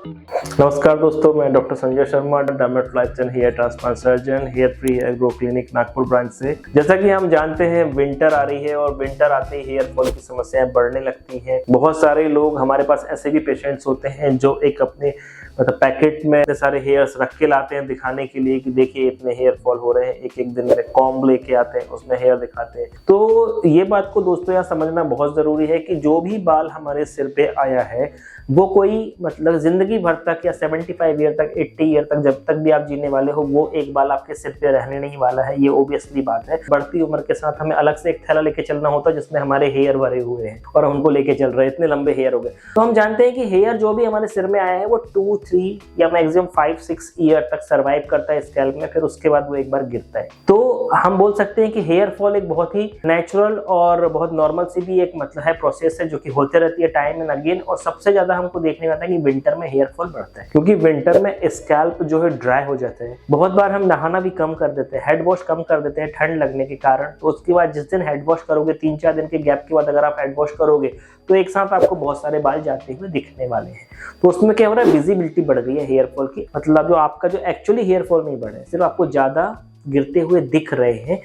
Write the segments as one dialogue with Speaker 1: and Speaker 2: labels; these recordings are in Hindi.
Speaker 1: नमस्कार दोस्तों, मैं doctor Sanjay Sharma, dermatologist and hair transplant surgeon, hair free hair grow clinic Nagpur branch से। जैसा कि हम जानते हैं विंटर आ रही है और विंटर आते ही हेयर फॉल की समस्याएं बढ़ने लगती हैं। बहुत सारे लोग हमारे पास ऐसे भी पेशेंट्स होते हैं जो एक अपने पैकेट में इतने सारे हेयर्स रख के लाते हैं दिखाने के लिए कि देखिए इतने हेयर फॉल हो रहे हैं। एक दिन में कॉम्ब लेके आते हैं, उसमें हेयर दिखाते हैं। तो ये बात को दोस्तों यहाँ समझना बहुत जरूरी है कि जो भी बाल हमारे सिर पे आया है वो कोई मतलब जिंदगी भर तक या 75 ईयर तक 80 ईयर तक जब तक भी आप जीने वाले हो वो एक बाल आपके सिर पे रहने नहीं वाला है। ये ओबियसली बात है। बढ़ती उम्र के साथ हमें अलग से एक थैला लेके चलना होता है जिसमें हमारे हेयर भरे हुए हैं और हम उनको लेके चल रहे हैं, इतने लंबे हेयर हो गए। तो हम जानते हैं कि हेयर जो भी हमारे सिर में आया है वो 2, 3 या मैक्सिमम 5-6 ईयर तक सर्वाइव करता है स्कैल्प में, फिर उसके बाद वो एक बार गिरता है। तो हम बोल सकते हैं कि हेयर फॉल एक बहुत ही नेचुरल और बहुत नॉर्मल सी भी एक मतलब है प्रोसेस है जो कि होते रहती है टाइम एंड अगेन। और सबसे ज्यादा हमको देखने में आता है कि विंटर में हेयर फॉल बढ़ता है क्योंकि विंटर में स्कैल्प जो है ड्राई हो जाता है। बहुत बार हम नहाना भी कम कर देते हैं, हेड वॉश कम कर देते हैं ठंड लगने के कारण। तो उसके बाद जिस दिन हेड वॉश करोगे 3-4 दिन के गैप के बाद अगर आप हेड वॉश करोगे तो एक साथ आपको बहुत सारे बाल जाते हुए दिखने वाले हैं। तो उसमें क्या हो रहा है, विजिबिलिटी बढ़ गई है हेयर फॉल की। मतलब जो आपका जो एक्चुअली हेयर फॉल नहीं बढ़ा है, सिर्फ आपको ज्यादा गिरते हुए दिख रहे हैं।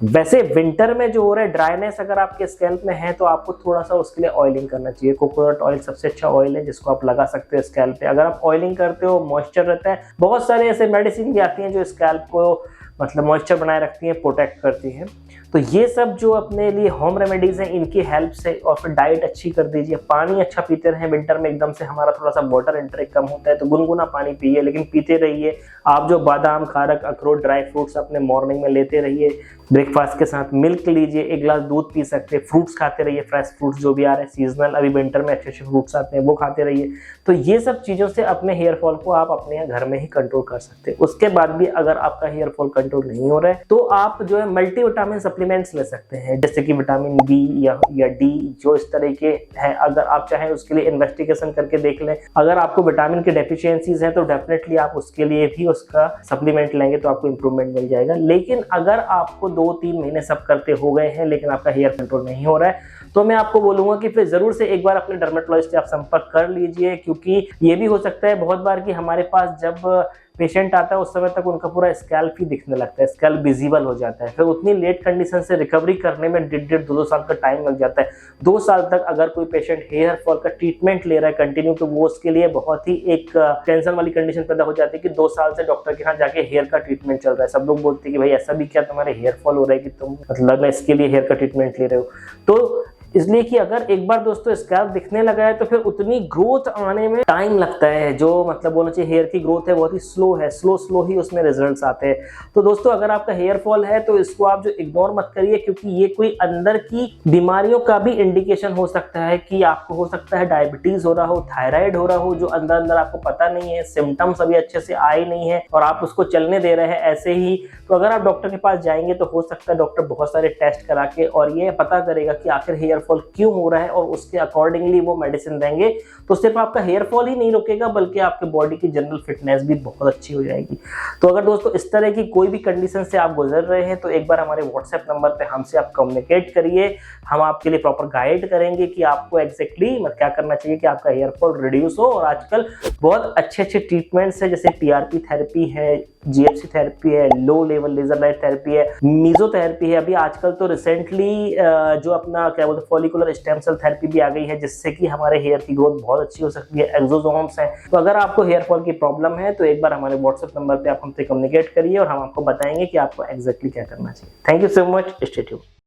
Speaker 1: वैसे विंटर में जो हो रहा है ड्राइनेस अगर आपके स्कैल्प में है तो आपको थोड़ा सा उसके लिए ऑयलिंग करना चाहिए। कोकोनट ऑयल सबसे अच्छा ऑयल है जिसको आप लगा सकते हो स्कैल्प पे। अगर आप ऑयलिंग करते हो, मॉइस्चर रहता है। बहुत सारे ऐसे मेडिसिन भी आती हैं जो स्कैल्प को मतलब मॉइस्चर बनाए रखती हैं, प्रोटेक्ट करती हैं। तो ये सब जो अपने लिए होम रेमेडीज हैं इनकी हेल्प से, और फिर डाइट अच्छी कर दीजिए, पानी अच्छा पीते रहें। विंटर में एकदम से हमारा थोड़ा सा वाटर इंटेक कम होता है तो गुनगुना पानी पिए, लेकिन पीते रहिए। आप जो बादाम, खारक, अखरोट, ड्राई फ्रूट्स अपने मॉर्निंग में लेते रहिए। ब्रेकफास्ट के साथ मिल्क लीजिए, 1 गिलास दूध पी सकते हैं। फ्रूट्स खाते रहिए, फ्रेश फ्रूट्स जो भी आ रहे हैं सीजनल, अभी विंटर में अच्छे फ्रूट्स आते हैं वो खाते रहिए। तो ये सब चीज़ों से अपने हेयर फॉल को आप अपने यहाँ घर में ही कंट्रोल कर सकते हैं। उसके बाद भी अगर आपका हेयर फॉल कंट्रोल नहीं हो रहा है तो आप जो है मल्टीविटामिन सप्लीमेंट्स ले सकते हैं, जैसे कि विटामिन बी या डी, जो इस तरह के हैं। अगर आप चाहें उसके लिए इन्वेस्टिगेशन करके देख लें। अगर आपको विटामिन की डेफिशिएंसीज है तो डेफिनेटली आप उसके लिए भी उसका सप्लीमेंट लेंगे तो आपको इंप्रूवमेंट मिल जाएगा। लेकिन अगर आपको 2-3 महीने सब करते हो गए हैं लेकिन आपका हेयर कंट्रोल नहीं हो रहा है तो मैं आपको बोलूंगा कि फिर जरूर से एक बार अपने डर्मेटोलॉजिस्ट से आप संपर्क कर लीजिए। क्योंकि ये भी हो सकता है बहुत बार कि हमारे पास जब पेशेंट आता है उस समय तक उनका पूरा स्कैल्प ही दिखने लगता है, स्कैल्प विजिबल हो जाता है। फिर उतनी लेट कंडीशन से रिकवरी करने में 1.5-2 साल का टाइम लग जाता है। 2 साल तक अगर कोई पेशेंट हेयर फॉल का ट्रीटमेंट ले रहा है कंटिन्यू तो वो उसके लिए बहुत ही एक टेंशन वाली कंडीशन पैदा हो जाती है कि 2 साल से डॉक्टर के यहाँ जाके हेयर का ट्रीटमेंट चल रहा है। सब लोग बोलते हैं कि भाई ऐसा भी क्या तुम्हारे हेयर फॉल हो रहा है कि तुम मतलब इसके लिए हेयर का ट्रीटमेंट ले रहे हो। तो इसलिए कि अगर एक बार दोस्तों स्कैल्प दिखने लगा है तो फिर उतनी ग्रोथ आने में टाइम लगता है। जो मतलब बोलना चाहिए हेयर की ग्रोथ है बहुत ही स्लो है, स्लो ही उसमें रिजल्ट्स आते हैं। तो दोस्तों अगर आपका हेयर फॉल है तो इसको आप जो इग्नोर मत करिए, क्योंकि ये कोई अंदर की बीमारियों का भी इंडिकेशन हो सकता है कि आपको हो सकता है डायबिटीज हो रहा हो, थायराइड हो रहा हो, जो अंदर आपको पता नहीं है, सिम्टम्स अभी अच्छे से आए नहीं है और आप उसको चलने दे रहे हैं ऐसे ही। तो अगर आप डॉक्टर के पास जाएंगे तो हो सकता है डॉक्टर बहुत सारे टेस्ट करा के और ये पता करेगा कि आखिर हेयर फॉल क्यों हो रहा है और उसके अकॉर्डिंगली वो मेडिसिन देंगे। तो सिर्फ आपका हेयर फॉल ही नहीं रुकेगा बल्कि आपके बॉडी की जनरल फिटनेस भी बहुत अच्छी हो जाएगी। तो अगर दोस्तों इस तरह की कोई भी कंडीशन से आप गुजर रहे हैं तो एक बार हमारे व्हाट्सएप नंबर पे हमसे आप कम्युनिकेट करिए। हम आपके लिए प्रॉपर गाइड करेंगे कि आपको एग्जैक्टली क्या करना चाहिए कि आपका हेयर फॉल रिड्यूस हो। और आजकल बहुत अच्छे ट्रीटमेंट्स है, जैसे PRP थेरेपी है, GFC थेरेपी है, low level laser light therapy है, मीजोथेरेपी है। अभी आजकल तो रिसेंटली जो अपना क्या बोलते हैं फॉलिकुलर स्टेम सेल थेरेपी भी आ गई है जिससे कि हमारे हेयर की ग्रोथ बहुत अच्छी हो सकती है। एक्सोसोम्स हैं। तो अगर आपको हेयर फॉल की प्रॉब्लम है तो एक बार हमारे व्हाट्सएप नंबर पे आप हमसे कम्युनिकेट करिए और हम आपको बताएंगे कि आपको एग्जैक्टली क्या करना चाहिए। Thank you so much, stay tuned.